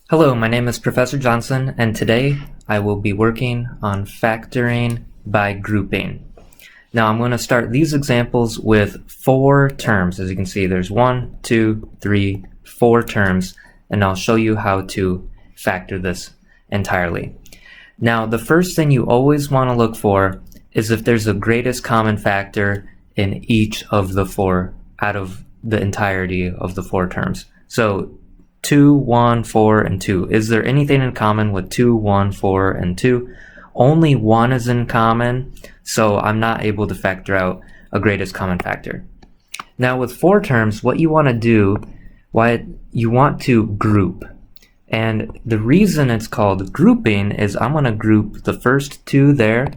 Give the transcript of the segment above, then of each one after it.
Hello, my name is Professor Johnson, and today I will be working on factoring by grouping. Now I'm going to start these examples with 4 terms. As you can see, there's 1, 2, 3, 4 terms, and I'll show you how to factor this entirely. Now, the first thing you always want to look for is if there's a greatest common factor in each of the 4 out of the entirety of the 4 terms. So 2, 1, 4, and 2. Is there anything in common with 2, 1, 4, and 2? Only 1 is in common, so I'm not able to factor out a greatest common factor. Now with 4 terms, what you want to do, you want to group. And the reason it's called grouping is I'm going to group the first 2 there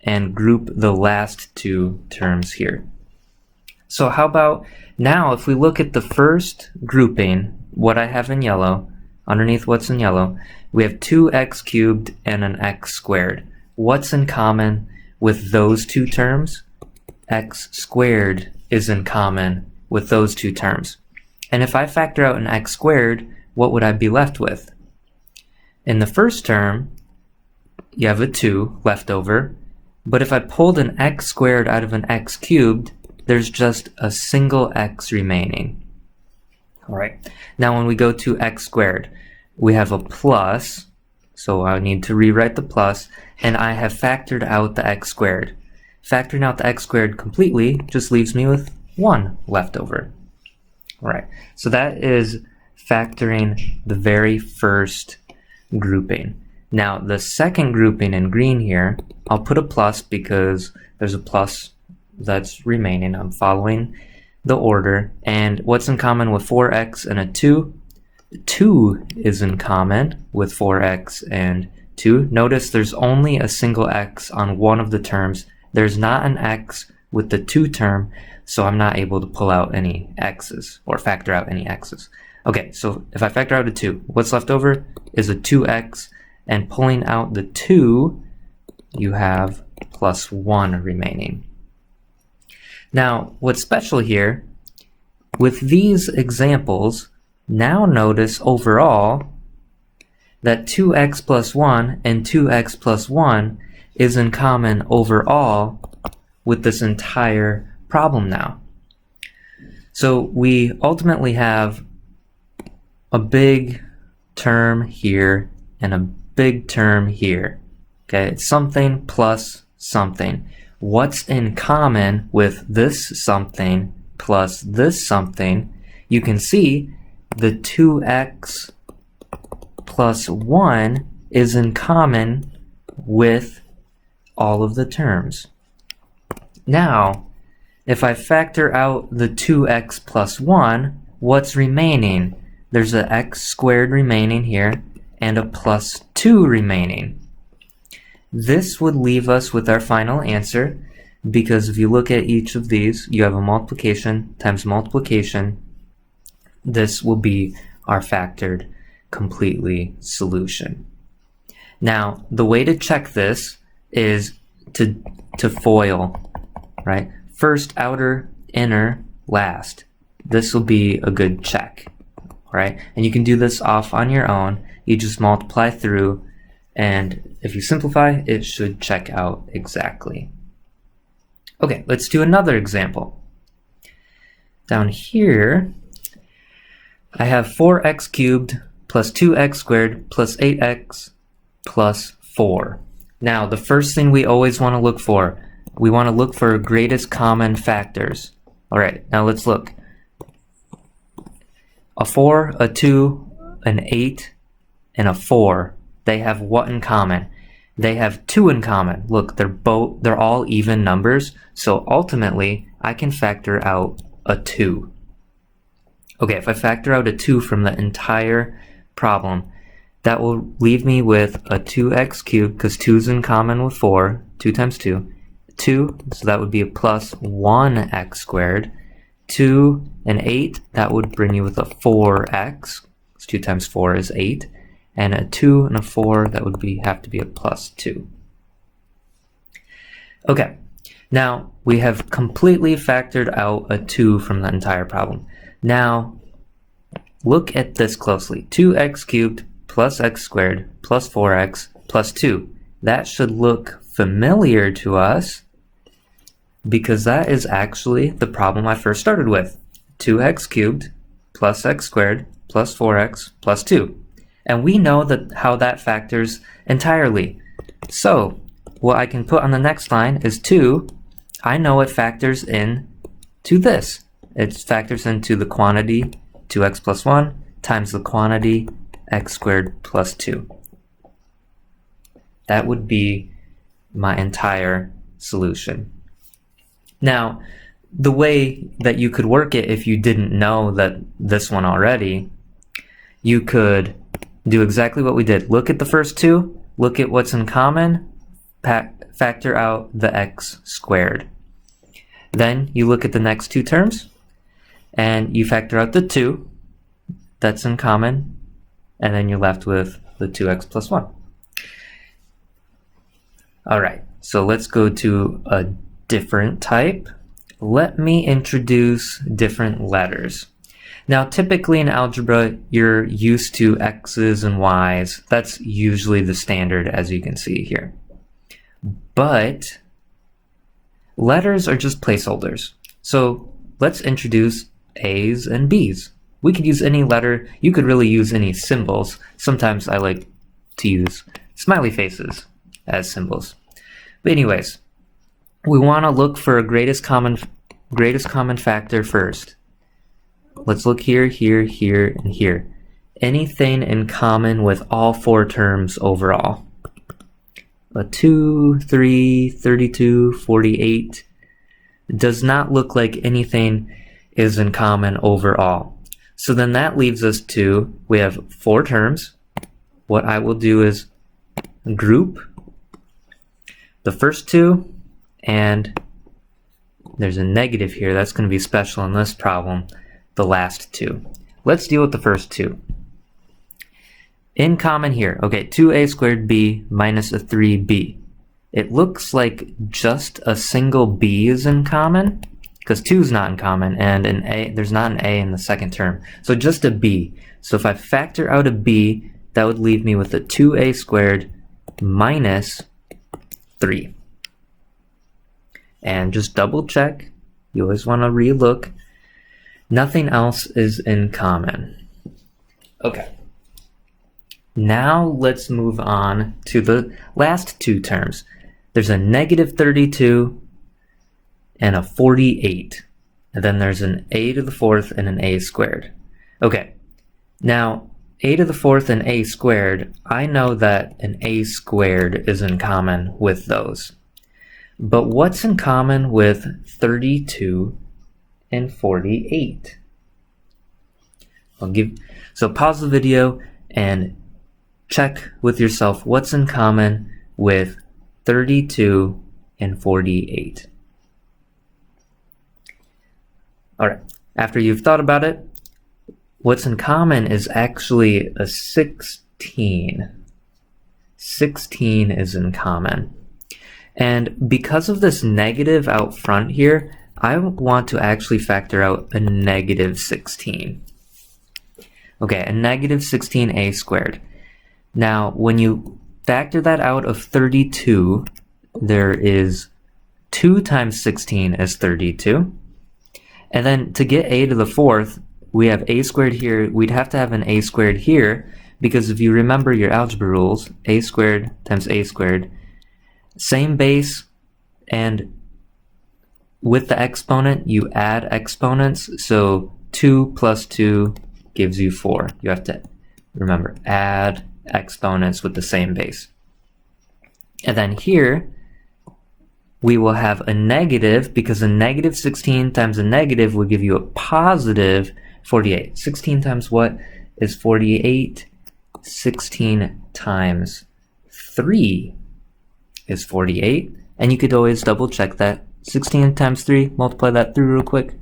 and group the last 2 terms here. So how about now if we look at the first grouping, what I have in yellow, underneath what's in yellow, we have 2x cubed and an x squared. What's in common with those 2 terms? X squared is in common with those 2 terms. And if I factor out an x squared, what would I be left with? In the first term, you have a 2 left over, but if I pulled an x squared out of an x cubed, there's just a single x remaining. Alright, now when we go to x squared, we have a plus, so I need to rewrite the plus, and I have factored out the x squared. Factoring out the x squared completely just leaves me with 1 left over. Alright, so that is factoring the very first grouping. Now the second grouping in green here, I'll put a plus because there's a plus that's remaining. I'm following the order. And what's in common with 4x and a 2? 2 is in common with 4x and 2. Notice there's only a single x on one of the terms. There's not an x with the 2 term, so I'm not able to pull out any x's or factor out any x's. Okay, so if I factor out a 2, what's left over is a 2x, and pulling out the 2, you have plus 1 remaining. Now, what's special here, with these examples, now notice overall that 2x plus 1 and 2x plus 1 is in common overall with this entire problem now. So we ultimately have a big term here and a big term here. Okay, it's something plus something. What's in common with this something plus this something? You can see the 2x plus 1 is in common with all of the terms. Now, if I factor out the 2x plus 1, what's remaining? There's an x squared remaining here and a plus 2 remaining. This would leave us with our final answer, because if you look at each of these, you have a multiplication times multiplication. This will be our factored completely solution. Now, the way to check this is to FOIL, right? First, outer, inner, last. This will be a good check, right? And you can do this off on your own. You just multiply through, and if you simplify, it should check out exactly. Okay, let's do another example. Down here, I have 4x cubed plus 2x squared plus 8x plus 4. Now, the first thing we always want to look for, we want to look for greatest common factors. Alright, now let's look. A 4, a 2, an 8, and a 4. They have what in common? They have 2 in common. Look, they're all even numbers, so ultimately I can factor out a 2. Okay, if I factor out a 2 from the entire problem, that will leave me with a 2x cubed, because 2 is in common with 4, 2 times 2. 2, so that would be a plus 1x squared. 2 and 8, that would bring you with a 4x, 2 times 4 is 8. And a 2 and a 4, that would have to be a plus 2. Okay, now we have completely factored out a 2 from the entire problem. Now, look at this closely. 2x cubed plus x squared plus 4x plus 2. That should look familiar to us because that is actually the problem I first started with. 2x cubed plus x squared plus 4x plus 2. And we know that how that factors entirely. So what I can put on the next line is 2. I know it factors in to this. It factors into the quantity 2x plus 1 times the quantity x squared plus 2. That would be my entire solution. Now, the way that you could work it if you didn't know that this one already, you could do exactly what we did. Look at the first two, look at what's in common, factor out the x squared. Then you look at the next two terms, and you factor out the 2 that's in common, and then you're left with the 2x plus 1. Alright, so let's go to a different type. Let me introduce different letters. Now, typically in algebra, you're used to x's and y's. That's usually the standard, as you can see here. But letters are just placeholders. So let's introduce a's and b's. We could use any letter. You could really use any symbols. Sometimes I like to use smiley faces as symbols. But anyways, we want to look for a greatest common factor first. Let's look here, here, here, and here. Anything in common with all four terms overall. A 2, 3, 32, 48 does not look like anything is in common overall. So then that leaves us to, we have four terms. What I will do is group the first two, and there's a negative here. That's going to be special in this problem. The last two. Let's deal with the first two. In common here, okay, 2a squared b minus a 3b. It looks like just a single b is in common, because 2 is not in common, and an a, there's not an a in the second term. So just a b. So if I factor out a b, that would leave me with a 2a squared minus 3. And just double check. You always want to re-look. Nothing else is in common. Okay. Now let's move on to the last two terms. There's a negative 32 and a 48. And then there's an a to the fourth and an a squared. Okay. Now, a to the fourth and a squared, I know that an a squared is in common with those. But what's in common with 32 and 48? So pause the video and check with yourself what's in common with 32 and 48. Alright, after you've thought about it, what's in common is actually a 16. 16 is in common. And because of this negative out front here, I want to actually factor out a negative 16. Okay, a negative 16a squared. Now, when you factor that out of 32, there is 2 times 16 is 32. And then to get a to the fourth, we have a squared here. We'd have to have an a squared here, because if you remember your algebra rules, a squared times a squared, same base, and with the exponent, you add exponents. So 2 plus 2 gives you 4. You have to, remember, add exponents with the same base. And then here, we will have a negative, because a negative 16 times a negative will give you a positive 48. 16 times what is 48? 16 times 3 is 48. And you could always double check that. 16 times 3, multiply that through real quick.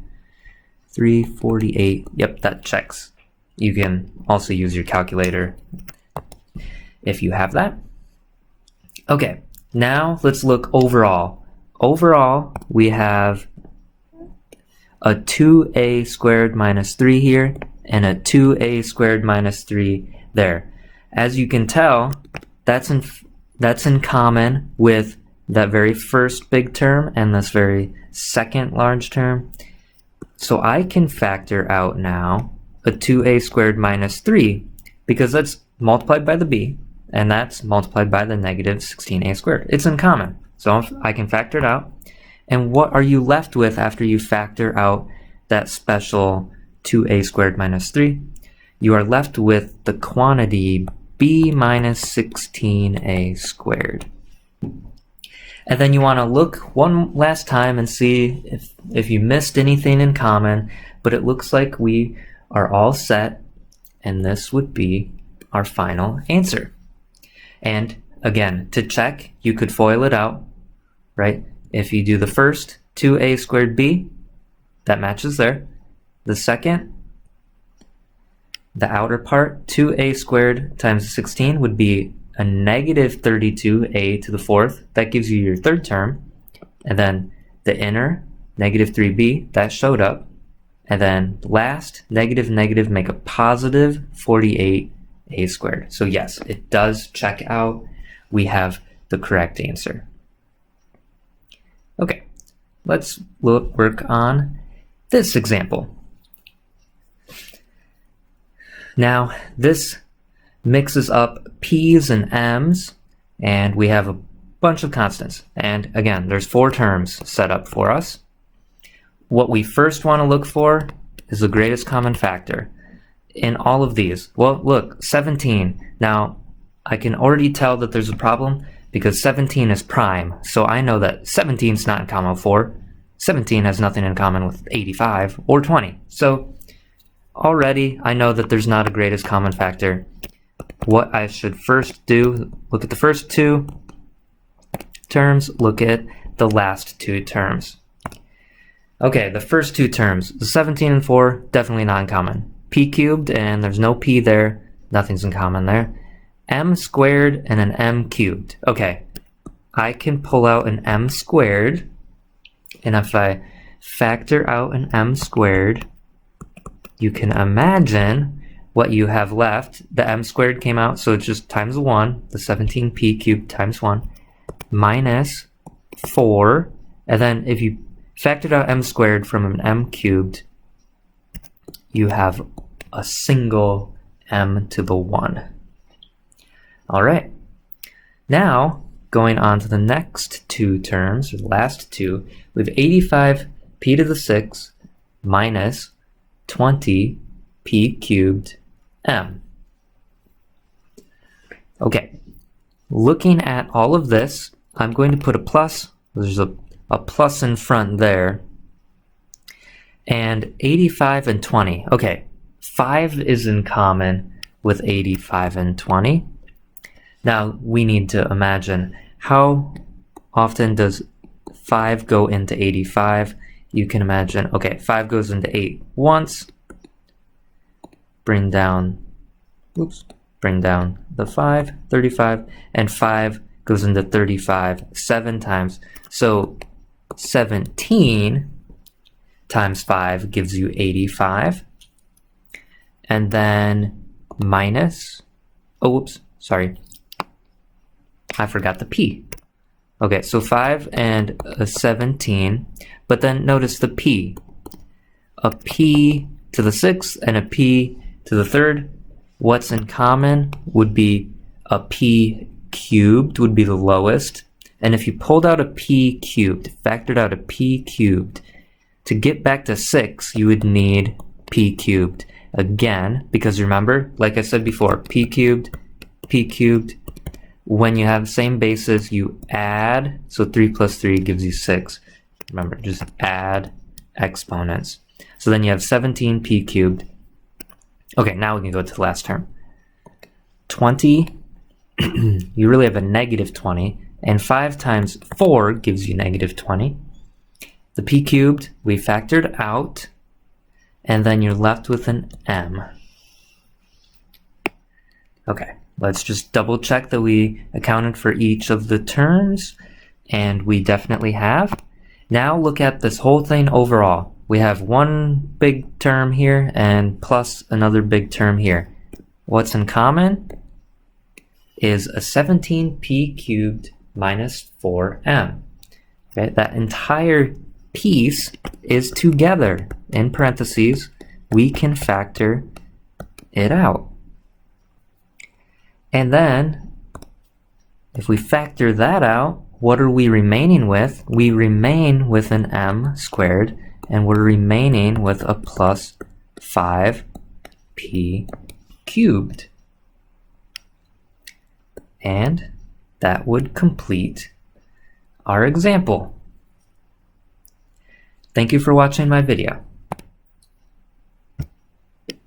348. Yep, that checks. You can also use your calculator if you have that. Okay, now let's look overall. Overall, we have a 2a squared minus 3 here, and a 2a squared minus 3 there. As you can tell, that's in common with that very first big term and this very second large term. So I can factor out now a 2a squared minus 3 because that's multiplied by the b and that's multiplied by the negative 16a squared. It's in common. So I can factor it out. And what are you left with after you factor out that special 2a squared minus 3? You are left with the quantity b minus 16a squared. And then you want to look one last time and see if you missed anything in common, but it looks like we are all set, and this would be our final answer. And again, to check, you could FOIL it out, right? If you do the first 2a squared b, that matches there. The second, the outer part, 2a squared times 16 would be a negative 32a to the fourth. That gives you your third term. And then the inner, negative 3b, that showed up. And then last, negative negative make a positive 48a squared. So yes, it does check out. We have the correct answer. Okay, let's work on this example. Now, this mixes up p's and m's, and we have a bunch of constants. And again, there's 4 terms set up for us. What we first want to look for is the greatest common factor in all of these. Well, look, 17. Now, I can already tell that there's a problem because 17 is prime, so I know that 17 is not in common with 4. 17 has nothing in common with 85 or 20. So already I know that there's not a greatest common factor. What I should first do, look at the first 2 terms, look at the last 2 terms. Okay, the first 2 terms, the 17 and 4, definitely not in common. P cubed, and there's no p there, nothing's in common there. M squared and an m cubed. Okay, I can pull out an m squared, and if I factor out an m squared, you can imagine what you have left. The m squared came out, so it's just times 1, the 17p cubed times 1, minus 4, and then if you factored out m squared from an m cubed, you have a single m to the 1. Alright, now going on to the next 2 terms, or the last 2, we have 85p to the 6 minus 20p cubed m. Okay, looking at all of this, I'm going to put a plus. There's a plus in front there. And 85 and 20. Okay, 5 is in common with 85 and 20. Now we need to imagine how often does 5 go into 85. You can imagine, okay, 5 goes into 8 once. Bring down the 5, 35, and 5 goes into 35 7 times. So 17 times 5 gives you 85. And then minus, oh, whoops, sorry. I forgot the p. Okay, so 5 and a 17, but then notice the p. A p to the 6th and a p to the 3rd. What's in common would be a p cubed would be the lowest. And if you pulled out a p cubed, factored out a p cubed, to get back to 6, you would need p cubed again, because remember, like I said before, p cubed, when you have the same bases, you add, so 3 plus 3 gives you 6. Remember, just add exponents. So then you have 17p cubed. Okay, now we can go to the last term. 20, you really have a negative 20, and 5 times 4 gives you negative 20. The p cubed, we factored out, and then you're left with an m. Okay, let's just double check that we accounted for each of the terms, and we definitely have. Now look at this whole thing overall. We have one big term here and plus another big term here. What's in common? is a 17p cubed minus 4m. Okay, that entire piece is together. In parentheses, we can factor it out. And then, if we factor that out, what are we remaining with? We remain with an m squared, and we're remaining with a plus 5p cubed. And that would complete our example. Thank you for watching my video.